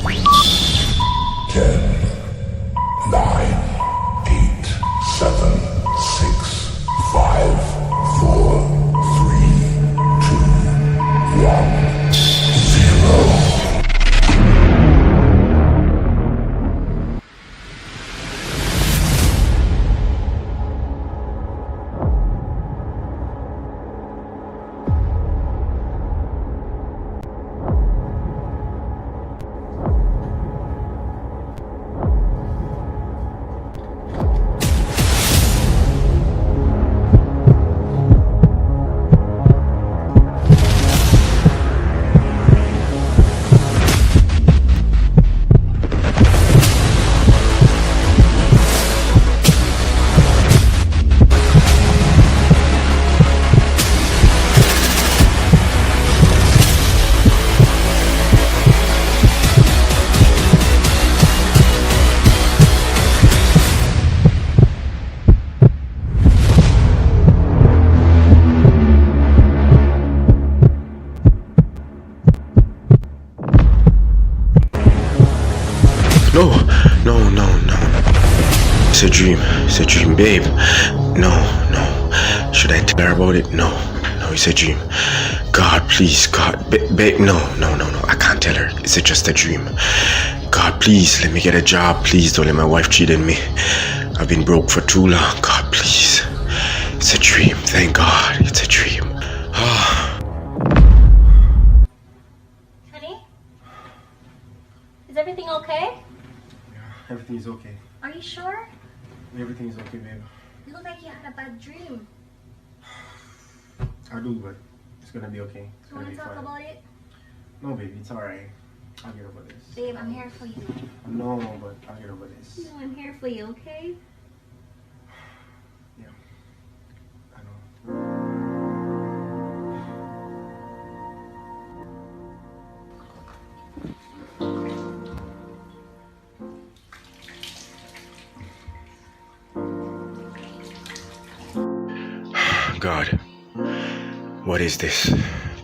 10, 9, 8, 7, 6, 5, 4, 3, 2, 1, 0. No, no, no, no. It's a dream. It's a dream, babe. No, no. Should I tell her about it? No, no, it's a dream. God, please, God, babe, no, no, no, no. I can't tell her. It's just a dream. God, please, let me get a job. Please don't let my wife cheat on me. I've been broke for too long. God, please. It's a dream. Thank God. It's a dream. Ah. Honey? Is everything okay? Everything's okay. Are you sure? Everything's okay, babe. You look like you had a bad dream. I do, but it's gonna be okay. It's Do you gonna want be to talk fine. about it? No, baby, it's alright. I'll get over this. Babe, I'm here for you. No, but I'll get over this. No, I'm here for you, okay? Yeah. I know. God, what is this?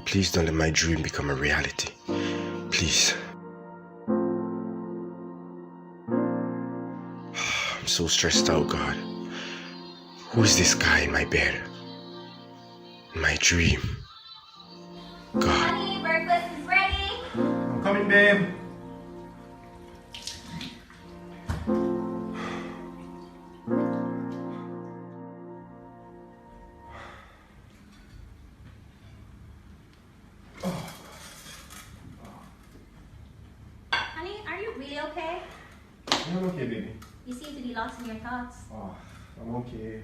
Please don't let my dream become a reality. Please. I'm so stressed out, God. Who is this guy in my bed? In my dream? God. Honey, breakfast is ready. I'm coming, babe. Honey, are you really okay? I'm okay, baby. You seem to be lost in your thoughts. Oh, I'm okay.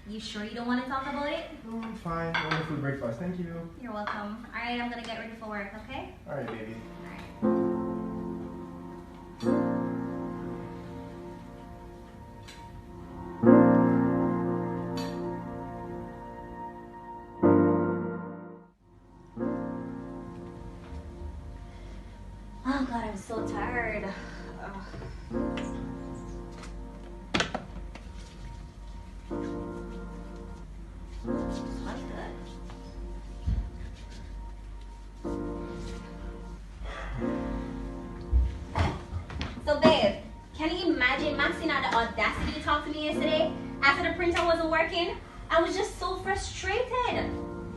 You sure you don't want to talk about it? No, I'm fine. Wonderful breakfast. Thank you. You're welcome. Alright, I'm gonna get ready for work, okay? Alright, baby. Oh god, I'm so tired. Ugh. Smells good. So babe, can you imagine Maxine had the audacity to talk to me yesterday after the printer wasn't working? I was just so frustrated.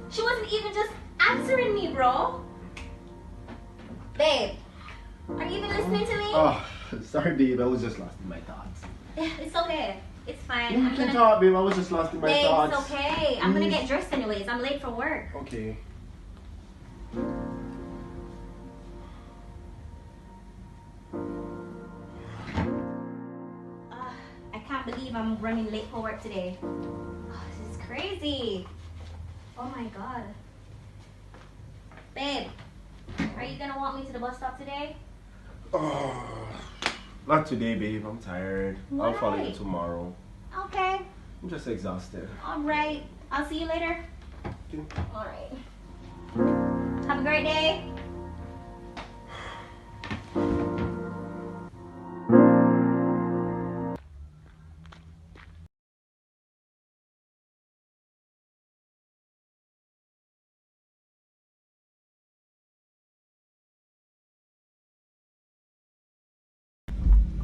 She wasn't even just answering me, bro. Babe, are you even listening to me? Oh, sorry, babe. I was just lost in my thoughts. It's okay. It's fine. You can talk, babe. I was just lost in my Babe, thoughts. it's okay. I'm gonna get dressed anyways. I'm late for work. Okay. I can't believe I'm running late for work today. Oh, this is crazy. Oh my god. Babe, are you gonna walk me to the bus stop today? Oh, not today, babe. I'm tired. I'll follow you Why? tomorrow. Okay. I'm just exhausted. Alright. I'll see you later. Okay. Alright. Have a great day.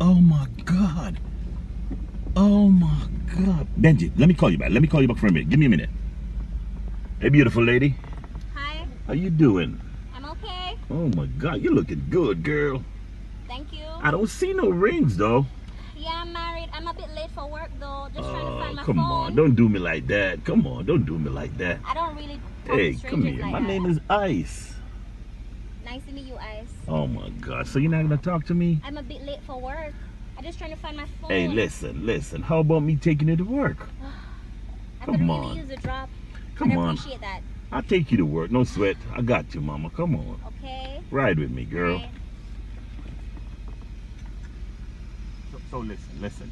Oh my God. Oh my God. Benji, let me call you back. Let me call you back for a minute. Give me a minute. Hey, beautiful lady. Hi, How you doing? I'm okay. Oh my God, you're looking good, girl. Thank you. I don't see no rings though. Yeah, I'm married. I'm a bit late for work though. Just trying to find my Come phone. on, don't do me like that. Come on, don't do me like that. I don't really talk Hey, to come strangers here. like My that. name is Ice. Nice to meet you, Ice. Oh my God, so you're not gonna talk to me? I'm a bit late for work. I'm just trying to find my phone. Hey, listen. How about me taking you to work? I come could on. really use a drop. Come I'd on. appreciate that. I'll take you to work. No sweat. I got you, mama. Come on. Okay. Ride with me, girl. Right. So listen.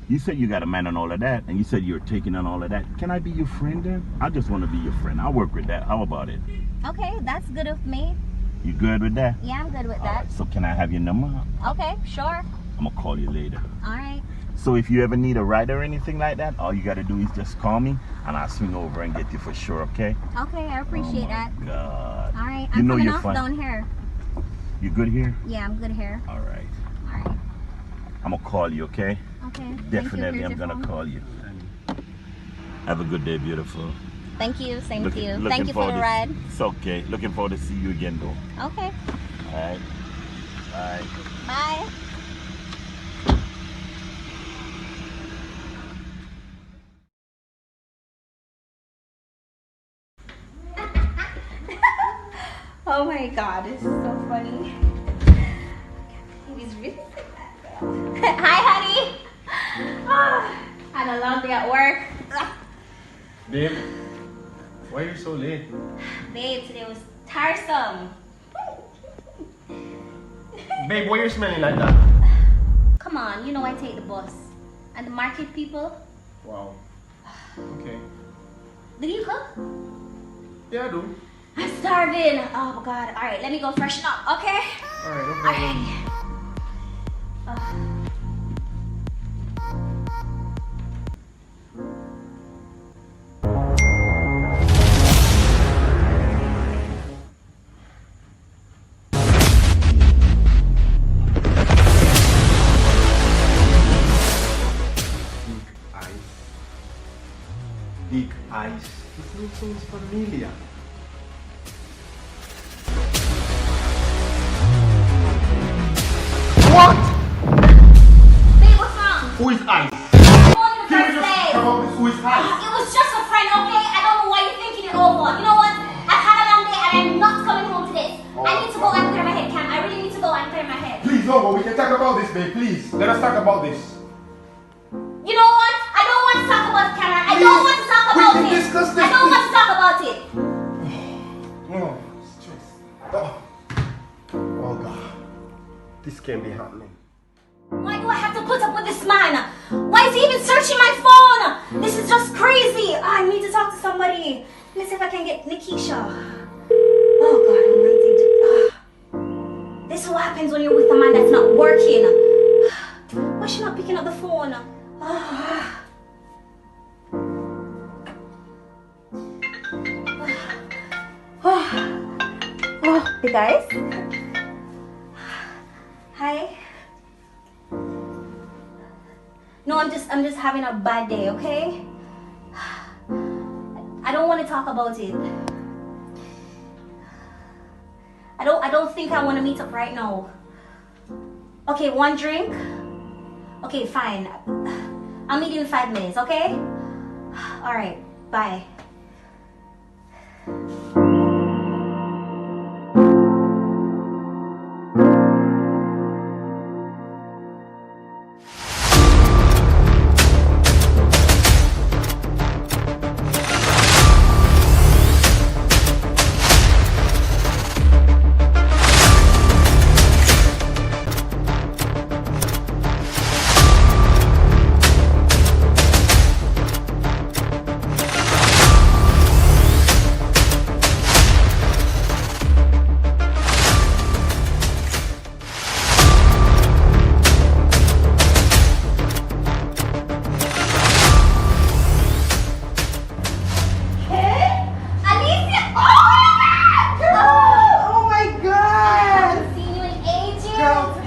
You said you got a man and all of that, and you said you're taking on all of that. Can I be your friend then? I just want to be your friend. I'll work with that. How about it? Okay, that's good of me. You good with that? Yeah, I'm good with All that. right, so can I have your number? Okay, sure. I'm going to call you later. All right. So if you ever need a ride or anything like that, all you got to do is just call me, and I'll swing over and get you for sure, okay? Okay, I appreciate that. Oh, my God. All right, You I'm know coming you're off fine. down here. You good here? Yeah, I'm good here. All right. All right. I'm going to call you, okay? Okay. Definitely, I'm Thank you. going to call you. Have a good day, beautiful. Thank you. Same to you. Looking Thank you for forward the to- ride. It's okay. Looking forward to see you again, though. Okay. All right. Bye. Bye. Oh my God, this is so funny. He's really sick. Hi, honey. Ah, had a long day at work. Babe, why are you so late? Babe, today was tiresome. Babe, why are you smelling like that? Come on, you know I take the bus. And the market people. Wow. Okay. Did you cook? Yeah, I do. I'm starving. Oh my God. All right, let me go freshen up, okay? Alright, no All problem. right. Big eyes. This name sounds familiar. What? Babe, what's wrong? Who is Ice? I'm on the Can first we just day. talk about this? Who is Ice? It was just a friend, okay? I don't know why you're thinking it over. You know what? I've had a long day and I'm not coming home to this. I need to go and clear my head, Cam. I really need to go and clear my head. Please, no, but we can talk about this, babe. Please, let us talk about this. You know what? I don't want to talk about it, Cameron. I Please, don't want to talk we about can it. discuss this, I don't please. want to talk about it. Oh, stress. Oh, God. This can't be happening. Why do I have to put up with this man? Why is he even searching my phone? This is just crazy. I need to talk to somebody. Let's see if I can get Nikisha. Oh God Almighty. This is what happens when you're with a man that's not working. Why is she not picking up the phone? Hey guys. Hi. No, I'm just having a bad day, okay? I don't want to talk about it. I don't think I want to meet up right now. Okay, one drink? Okay, fine. I'll meet you in 5 minutes, okay? Alright, bye.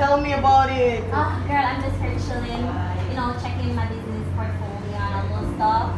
Tell me about it. Oh, girl, I'm just here chilling. You know, checking my business portfolio and all those stuff.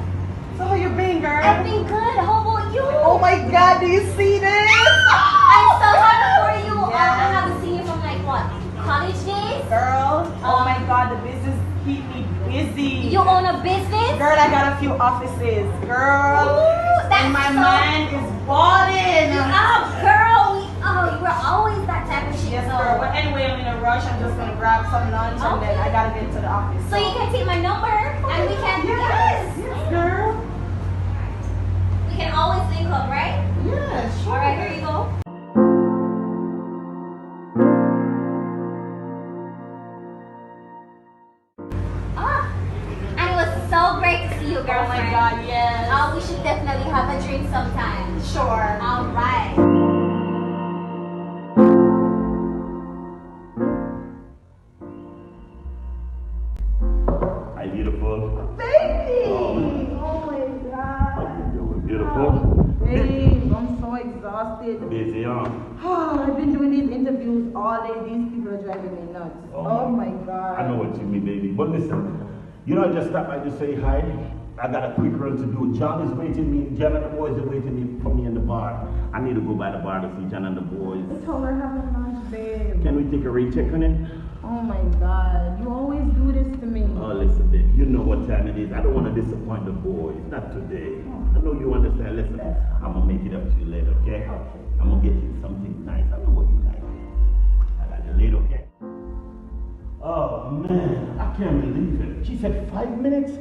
So how you been, girl? I've been good. How about you? Oh my God, do you see this? I'm so happy for you. Yeah. I haven't seen you from like what? College days? Girl, oh my God, the business keep me busy. You own a business? Girl, I got a few offices. Girl, Ooh, that's and my so- mind is balling. Oh, girl. You were always that type of shit. Yes, so. girl. But anyway, I'm in a rush. I'm just gonna grab some lunch and then I gotta get to the office. So you can take my number and we can. Yes, girl. We can always link up, right? Yes, sure. All right, here you go. And it was so great to see you, Oh girlfriend. my God, yes. We should definitely have a drink sometime. Sure. All right. Hi, beautiful. Baby! Oh. Oh my How God. you doing, beautiful? Babe, I'm so exhausted. Busy, huh? I've been doing these interviews all day. These people are driving me nuts. Oh my God. I know what you mean, baby. But listen, you know, I just stopped by to say hi. I got a quick run to do. John is waiting me. John and the boys are waiting for me in the bar. I need to go by the bar to see John and the boys. That's how we're having lunch, babe. Can we take a recheck on it? Oh my God. You always do this to me. Oh, listen, baby. You know what time it is. I don't want to disappoint the boys. Not today. I know you understand. Listen, I'm going to make it up to you later, okay? I'm going to get you something nice. I know what you like. I got you later, okay? Oh, man. I can't believe it. She said 5 minutes?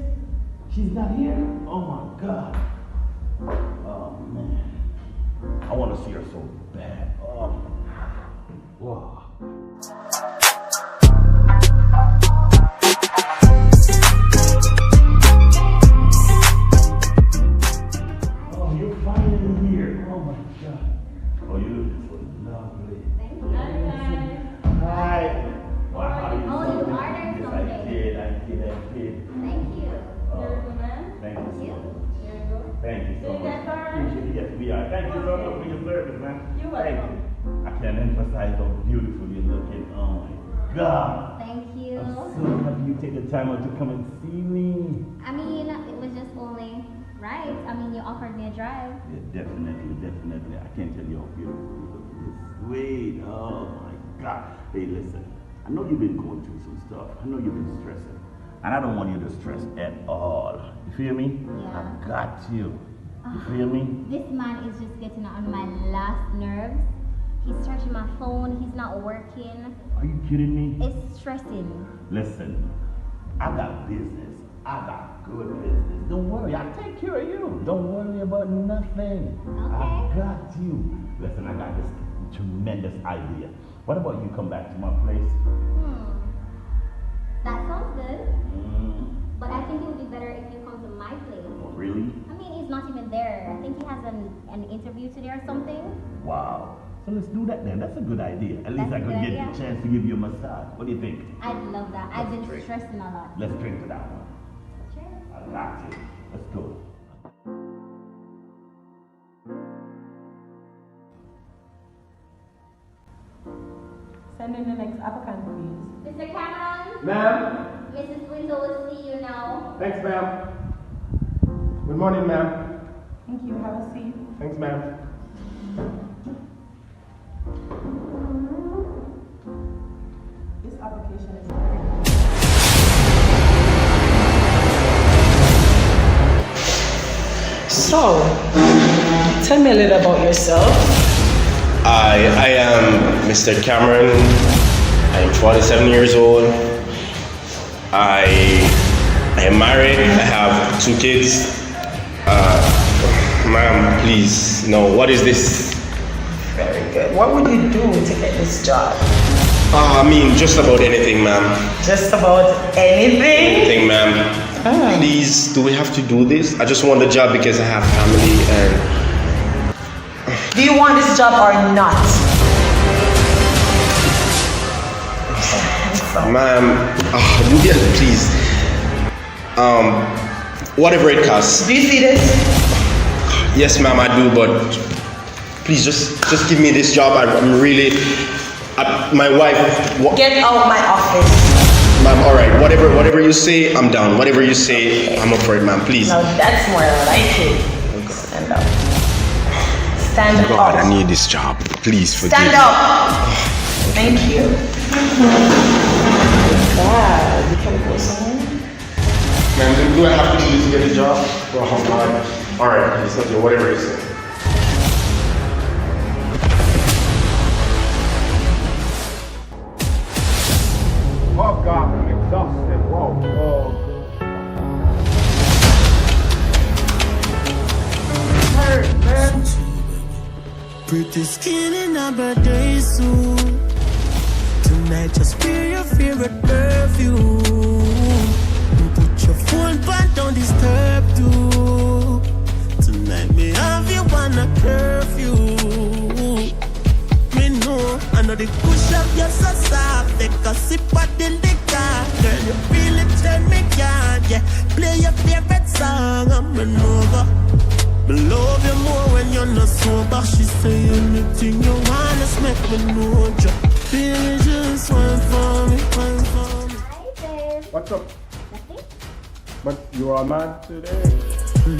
She's not here? Oh, my God. Oh, man. I want to see her so bad. Oh, whoa. Oh, you're finally here. Oh, my God. Oh, you look so lovely. Thank you. Hi. Wow, Oh, you ordered Yes, something. I did. Thank you. Thank you so You? much. Thank you so much. Appreciate it. Yes, we are. Thank you so much for your service, man. You're Thank welcome. you. I can't emphasize how beautiful you're looking. Oh my God. Thank you. I'm so happy you take the time out to come and see me. I mean, it was just only right. I mean, you offered me a drive. Yeah, definitely. I can't tell you how beautiful you look. You're sweet. Oh my God. Hey, listen. I know you've been going through some stuff. I know you've been stressing. And I don't want you to stress at all. You feel me? Yeah. I got you. You feel me? This man is just getting on my last nerves. He's searching my phone. He's not working. Are you kidding me? It's stressing. Listen, I got business. I got good business. Don't worry, I'll take care of you. Don't worry about nothing. I Okay. got you. Listen, I got this tremendous idea. What about you come back to my place? That sounds good. Mm, But I think it would be better if you come to my place. oh, really? I mean, he's not even there. I think he has an interview today or something. Wow. So let's do that then. That's a good idea. At least That's I a could good get idea. the chance to give you a massage. What do you think? I'd love that. I've been Let's drink. stressing a lot. Let's drink to that one. Cheers. I got you. Let's go. Send in the next applicant, please. Mr. Cameron, Ma'am. Mrs. Windsor will see you now. Thanks, ma'am. Good morning, ma'am. Thank you. Have a seat. Thanks, ma'am. This application is So, tell me a little about yourself. I am Mr. Cameron. I am 47 years old. I am married. I have 2 kids. Ma'am, please, no, what is this? Very good. What would you do to get this job? I mean, just about anything, ma'am. Just about anything? Anything, ma'am. Please, do we have to do this? I just want the job because I have family and... Do you want this job or not? Ma'am, yeah, please. Whatever it costs. Do you see this? Yes, ma'am, I do, but please just give me this job. I'm really... My wife. Get out my office. Ma'am, all right. Whatever you say, I'm down. Whatever you say, I'm up for it, ma'am. Please. Now that's more like it. Stand up. Stand God, up. I need this job. Please forgive Stand me. up. Thank you. God, you trying to go somewhere? Ma'am, do I have to do this to get a job? Oh, God. All right, please, okay, whatever you say. Oh God, I'm exhausted. Whoa. Oh. Hey, man. Pretty skin in a birthday suit. Tonight just wear your favorite perfume. Put your phone back, don't disturb you. Tonight me have you on a curfew. Me know, I know the push up you're so soft. Take a sip of the liquor. Girl, you feel it, turn me on. Yeah, play your favorite song. I'm an over. Me love you more when you're not sober. She say anything you want, just make me know ya. Baby, just wine for me, wine for me. Hi, babe. What's up? Nothing? But you are mad today.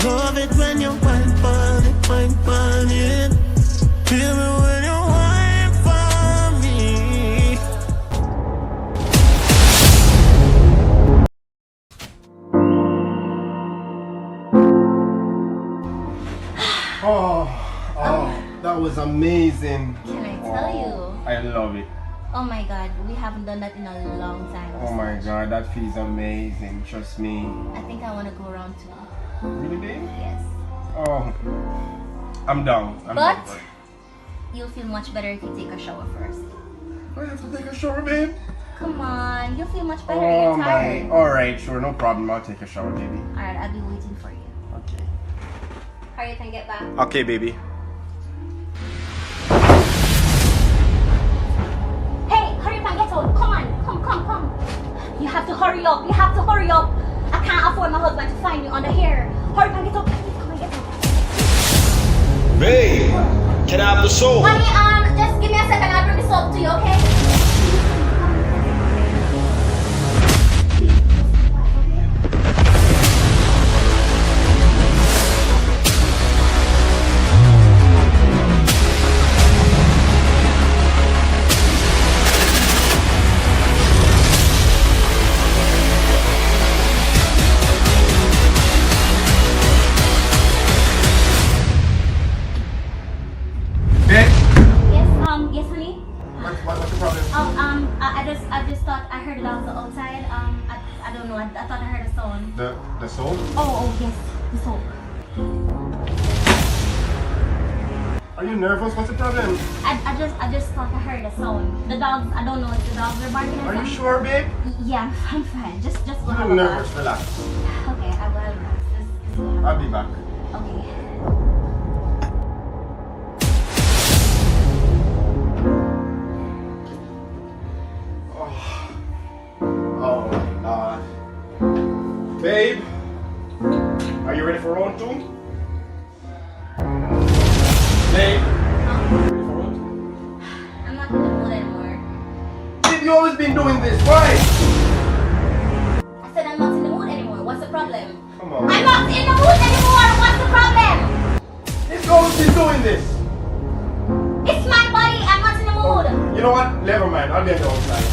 Love it when you wine for it, wine for it. Feel me when you wine for me. Oh, that was amazing. Can I tell you? I love it. Oh my God, we haven't done that in a long time. Oh my God, that feels amazing. Trust me. I think I want to go around too. Really, babe? Yes. Oh, I'm down. I'm But down for it. you'll feel much better if you take a shower first. I have to take a shower, babe. Come on, you'll feel much better. Oh You're tired. my. All right, sure, no problem. I'll take a shower, baby. Alright, I'll be waiting for you. Okay. Hurry up and get back. Okay, baby. Hey, hurry up and get out. Come on, come. You have to hurry up. You have to hurry up. I can't afford my husband to find me on the hair. Hurry up and get out. Please come and get out. Babe, can I have the soap? Honey, just give me a second. I'll bring the soap to you, okay? Babe, Yes, honey. what's the problem? I just thought I heard it outside. I don't know. I thought I heard a sound. The soap? Oh, yes, the soap. Are you nervous? What's the problem? I just thought I heard a sound. The dogs. I don't know if the dogs are barking. Or Are you something. sure, babe? Yeah, I'm fine. Just go have I'm a nervous. bath. Relax. Okay, I will relax. Just go have I'll be back. Okay. Oh my God. Babe, are you ready for round two? Babe, are you ready for round two? I'm not in the mood anymore. Babe, you always been doing this. Why? I said I'm not in the mood anymore. What's the problem? Come on. I'm not in the mood anymore. What's the problem? You've always been doing this. It's my body. I'm not in the mood. You know what? Never mind. I'll get you outside.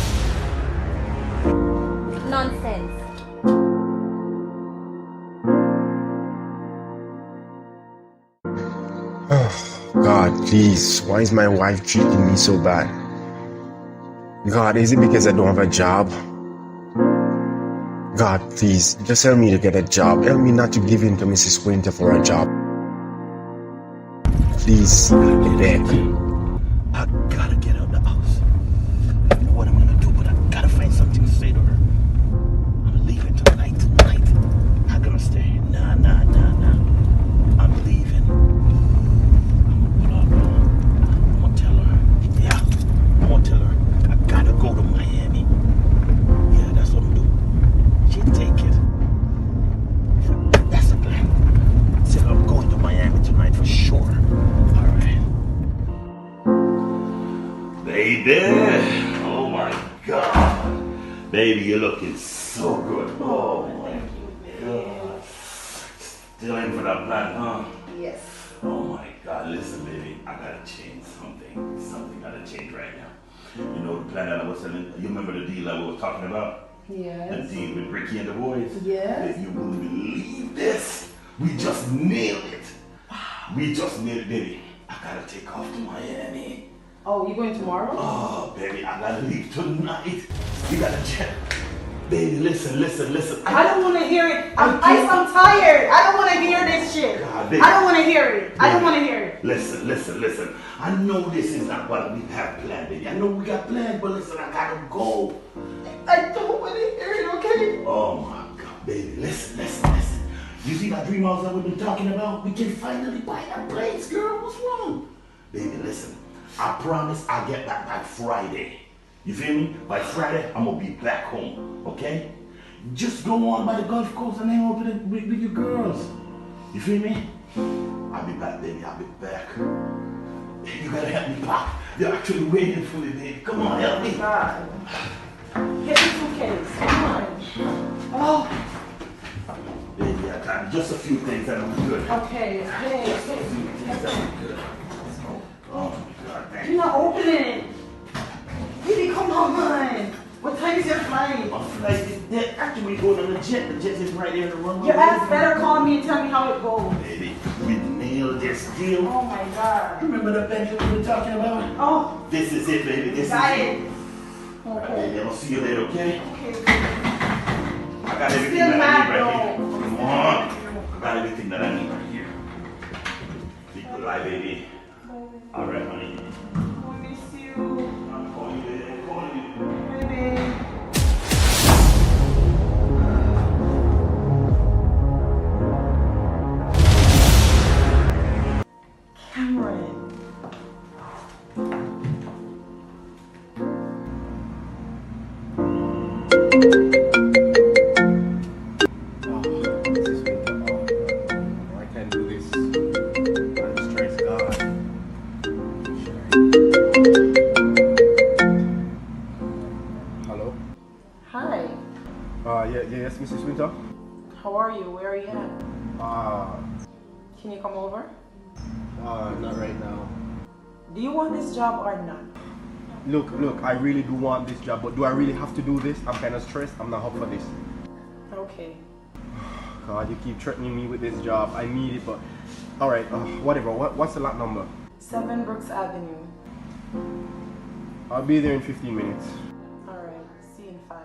Nonsense. God, please, why is my wife treating me so bad? God, is it because I don't have a job? God, please, just help me to get a job. Help me not to give in to Mrs. Winter for a job. Please, I beg. I gotta get out of the house. I don't know what I'm gonna do, but I gotta find something to say to her. I'm leaving tonight. Not gonna stay. Nah. I'm leaving. I'm gonna tell her. Yeah, I'm gonna tell her I gotta go to Miami. Yeah, that's what I'm doing. She'll take it. That's the plan. Said I'm going to Miami tonight for sure. All right. Baby, you're looking so good. Oh my God. Still in for that plan, huh? Yes. Oh my God, listen, baby, I gotta change something. Something gotta change right now. You know the plan that I was telling you, remember the deal that we were talking about? Yes. The deal with Ricky and the boys? Yes. If you wouldn't believe this, we just nailed it. We just nailed it, baby. I gotta take off to Miami. Oh, you going tomorrow? Oh, baby, I gotta leave tonight. You gotta check. Baby, listen. I don't want to hear it. I'm tired. I don't want to hear this shit. God, baby. I don't want to hear it. I don't want to hear it. Listen. I know this is not what we have planned, baby. I know we got planned, but listen, I gotta go. I don't want to hear it, okay? Oh my God, baby, listen. You see that dream house that we've been talking about? We can finally buy that place, girl. What's wrong? Baby, listen. I promise I'll get back by Friday. You feel me? By Friday, I'm gonna be back home, okay? Just go on by the Gulf Coast and hang out with your girls. You feel me? I'll be back, baby. I'll be back. You gotta help me pack. They're actually waiting for me, baby. Come on, help me. God. Get the suitcase. Come on. Oh. Baby, I got just a few things that I'm good. Okay. Hey. Good. Oh my God, thank You're you. not opening it. Baby, come on. What time is your flight? My flight is dead. Actually, we're going on the jet. The jet is right there in the runway. Your ass better call me and tell me how it goes. Baby, we nailed this deal. Oh my God. Remember the bench we were talking about? Oh. This is it, baby. This Got is it. it. Okay. Baby, I'm gonna see you later, okay? Okay. I got everything Still that I mad, need right here. though. Come on. I got everything that I need right here. Be good, bye, baby. All right, honey. I miss you. I'm calling you, baby. I'm calling you. Baby. Cameron. I can't do this. I'm stressed, God. Hello? Hi. Yes, Mrs. Winter. How are you? Where are you at? Can you come over? Not right now. Do you want this job or not? Look, I really do want this job, but do I really have to do this? I'm kind of stressed. I'm not up for this. Okay. God, you keep threatening me with this job. I need it, but alright, whatever. What's the lot number? 7 Brooks Avenue. I'll be there in 15 minutes. Alright. See you in 5.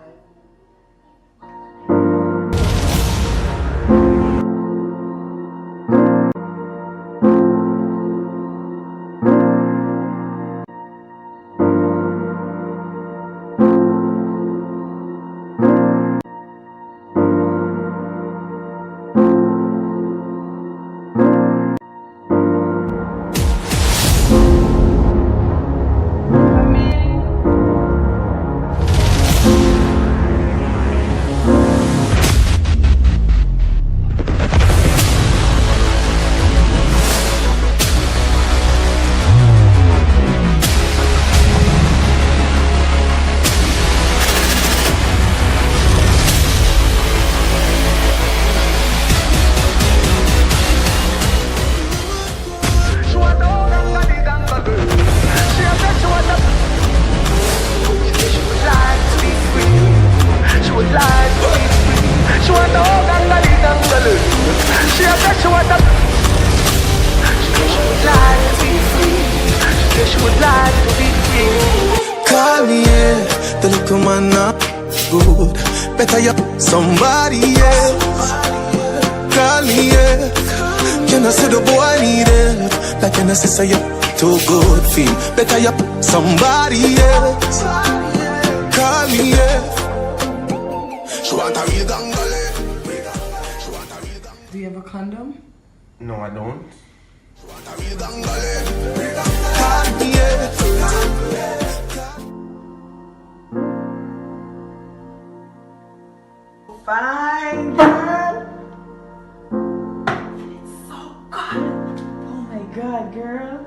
Call me, yeah. The little man not good. Better you somebody else. Call me, yeah. Can I say the boy need help? Like can I say you too good feel? Better you somebody else. Call me, yeah. She want a real gangale. Do you have a condom? No, I don't. A real gangale. Call me, yeah. Fine, girl. It's so good. Oh my God, girl.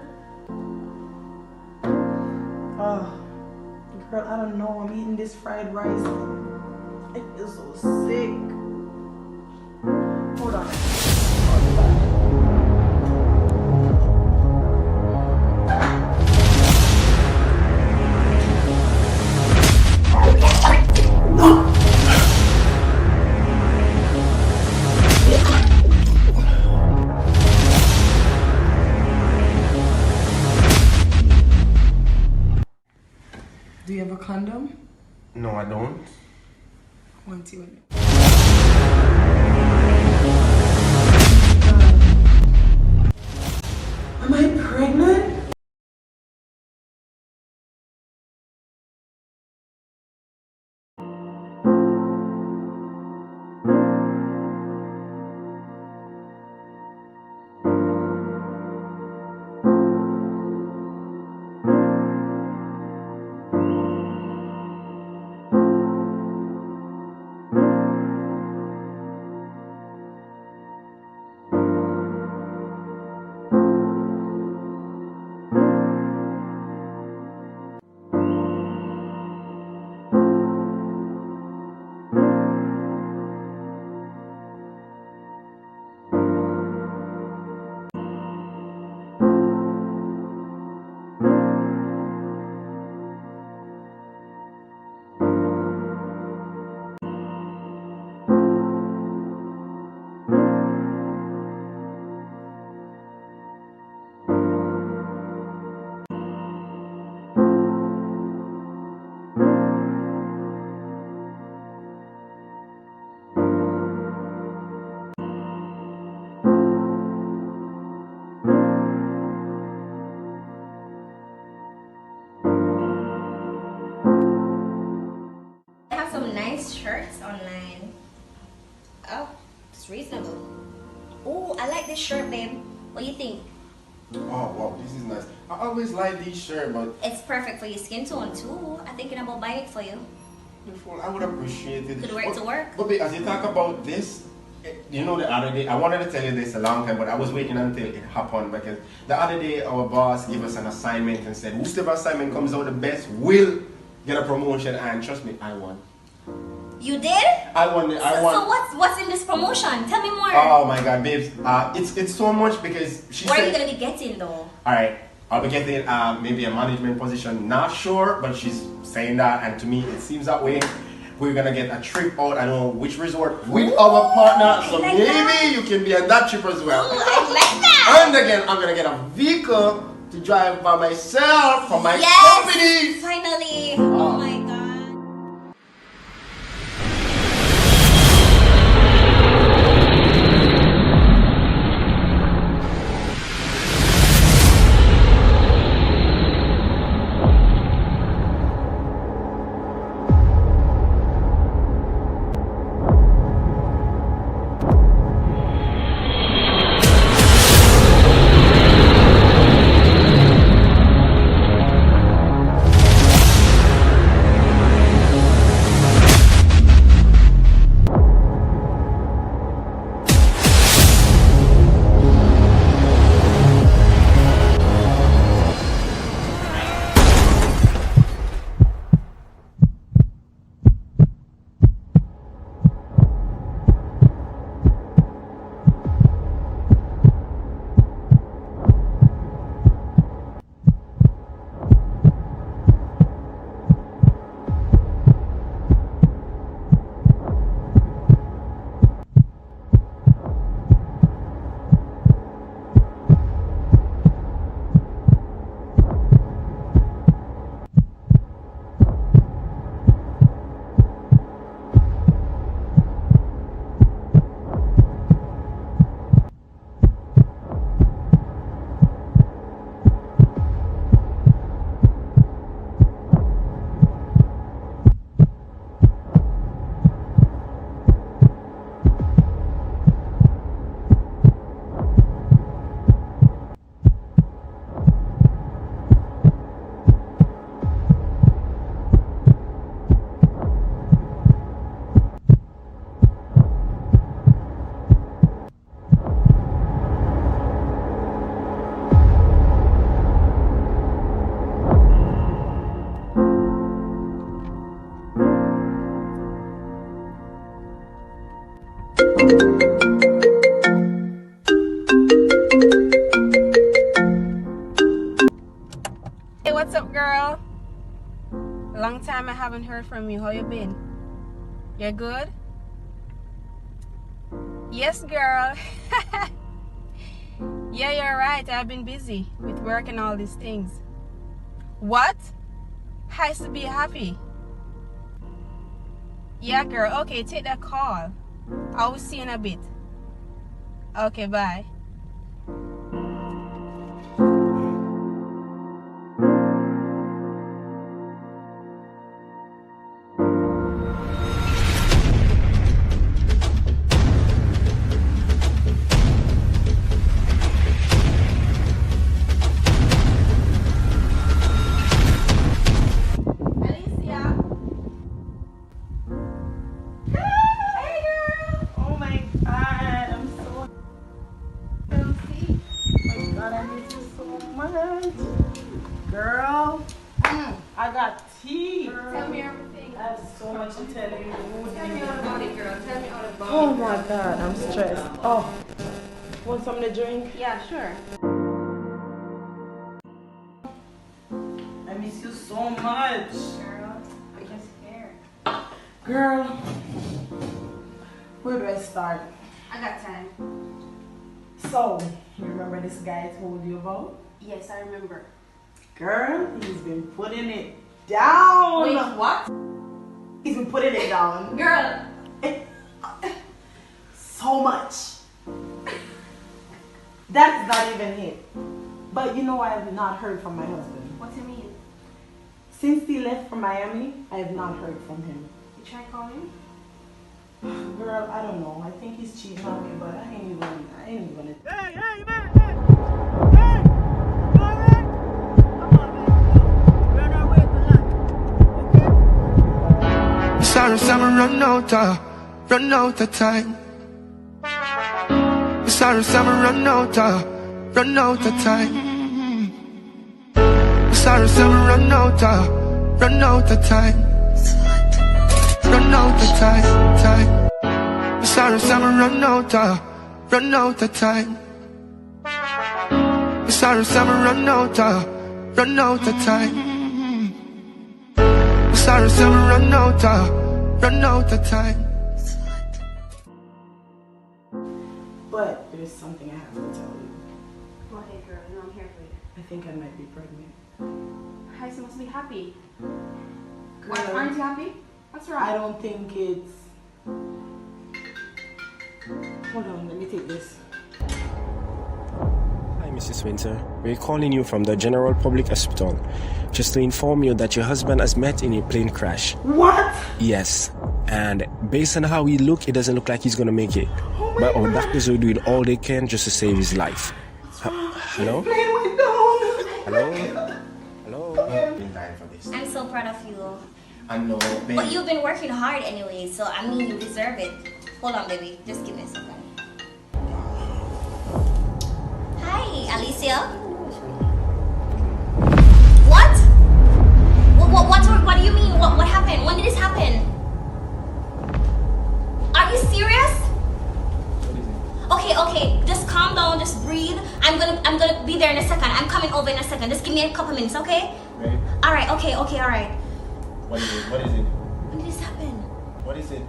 Oh, Girl, I don't know. I'm eating this fried rice. I feel so sick. Hold on. Do you have a condom? No, I don't. I want you in it. Am I pregnant? I have some nice shirts online. Oh, it's reasonable. Oh, I like this shirt, babe. What do you think? Oh wow, this is nice. I always like this shirt, but It's perfect for your skin tone too. I'm thinking about buying it for you. beautiful. I would appreciate it. Could wear it to work. But babe, as you talk about this, you know, the other day, I wanted to tell you this a long time, but I was waiting until it happened because the other day our boss gave us an assignment and said, whoever assignment comes out the best will get a promotion, and trust me, I won. You did? I won. So what's in this promotion? Tell me more. Oh my god, babes. It's so much because she What are you said, gonna be getting though? alright, I'll be getting maybe a management position. Not sure, but she's saying that, and to me it seems that way. We're gonna get a trip out, I don't know which resort, with our partner, so like maybe that. you can be on that trip as well. Ooh, I like that. And again, I'm gonna get a vehicle to drive by myself for my Yes! company. Finally. Oh my god. Hey, what's up, girl? Long time I haven't heard from you. How you been? You're good? Yes, girl. Yeah, you're right. I've been busy with work and all these things. What? Has to be happy. Yeah, girl. Okay, take that call. I will see you in a bit. Okay, bye. Girl, I got tea. Tell me everything. I have so much to tell you. Tell me all about it, girl. Tell me all about it. Oh my God, I'm stressed. Oh, want something to drink? Yeah, sure. I miss you so much. Girl, I just here. Girl, where do I start? I got time. So, you remember this guy I told you about? Yes, I remember. Girl, he's been putting it down. Wait, what? He's been putting it down. Girl. So much. That's not even it. But you know, I have not heard from my husband. What do you mean? Since he left from Miami, I have not heard from him. You try calling? Girl, I don't know. I think he's cheating on me, but I ain't even gonna. Hey, man, hey! Hey! You alright? Come on, man. We're on our way to lunch. Okay? Sorry, summer run out of time. Sorry, summer run out of time. Sorry, summer run out of time. Run out of time. Sorry, summer run out of time. Sorry, summer run out of time. Sorry, summer run out of time. But there's something I have to tell you. Go ahead, girl. No, I'm here for you. I think I might be pregnant. Heisman must be happy. Girl, Aren't you happy? What's wrong? I don't think it's. Hold on, let me take this. Hi, Mrs. Winter. We're calling you from the General Public Hospital just to inform you that your husband has met in a plane crash. What? Yes, and based on how he look, it doesn't look like he's gonna make it. But our doctors are doing all they can just to save his life. Hello? Plane went down. Hello? Hello? Been dying for this. I'm so proud of you. I know, baby. But you've been working hard anyway, so I mean you deserve it. Hold on, baby. Just give me a second. Hi, Alicia. What? What do you mean? What happened? When did this happen? Are you serious? Okay. Just calm down. Just breathe. I'm gonna be there in a second. I'm coming over in a second. Just give me a couple minutes, okay? Right? All right. Okay. All right. What is it? When did this happen? What is it?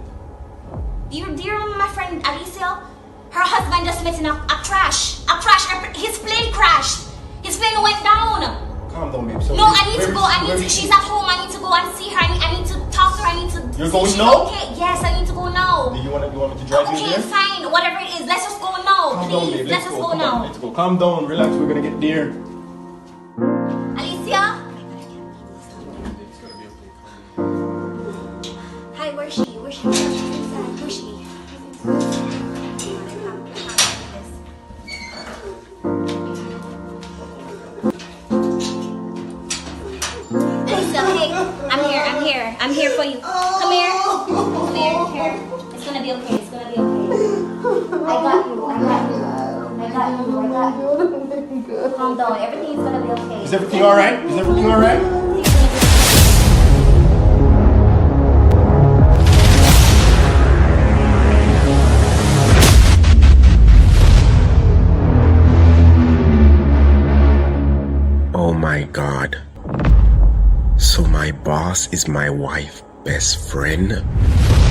Do you remember my friend Alicia? Her husband just met in a crash. His plane crashed. His plane went down. Calm down, babe. So No, I need to go. She's at home. I need to go and see her. I need to talk to her. I need to. You're see going she's now? Okay. Yes, I need to go now. Do you want me to drive you Okay, there? fine. Whatever it is, let's just go now. Calm down, Please, babe. let's just go Come now. on, let's go. Calm down. Relax. We're gonna get there. Alicia. It's gonna be okay. Hi, where's she? Where's she? Where's she? Alicia, hey, I'm here for you. Come here. Here. It's gonna be okay. I got you. Calm down. Everything's gonna be okay. Is everything alright? boss is my wife best friend?